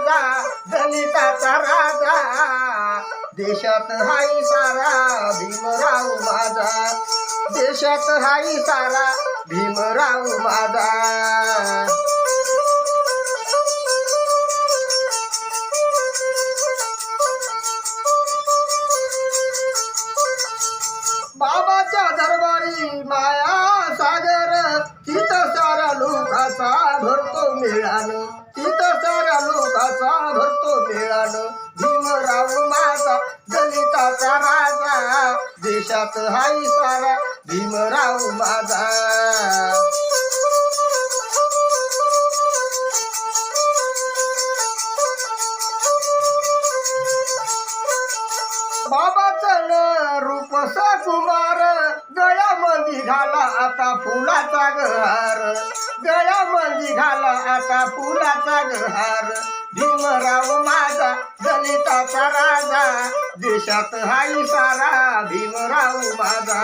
माझा दलिताचा राजा देशात हाई सारा भीमराव माझा देशात हाई सारा भीमराव माझा बाबाच्या दरबारी माया सागर तिथं साऱ्या लोकाचा भरतो मेळानं तिथं साऱ्या लोकाचा भरतो मेळानं भीमराव माझा दलिताचा राजा देशात हाई सारा भीमराव माझा बाबाचं रूप सकुमार गळ्यामध्ये घाला आता फुलाचा गहार गळ्यामध्ये घाला आता फुलाचा गहार भीमराव माझा दलिताचा राजा देशात हाई सारा भीमराव माझा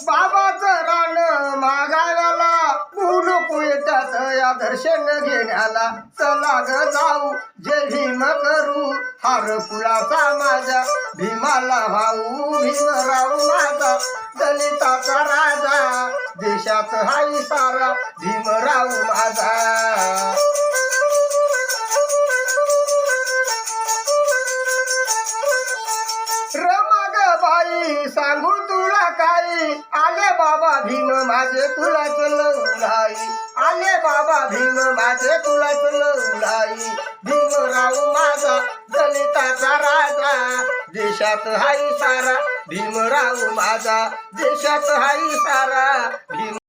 बाबाचं रान मागायला नको येतात या दर्शन घेण्याला चला ग जाऊ जय भीम करू हार फुलाचा माझ्या भीमाला भाऊ भीमराव माझा दलिताचा राजा देशात हाई सारा भीमराव माझा बाई सांगू तुला काही आले बाबा भीम माझे तुलाच लवलाई आले बाबा भीम माझे तुलाच लवलाई भीमराव माझा दलिताचा राजा देशात हाई सारा भीमराव माझा देशात हाई सारा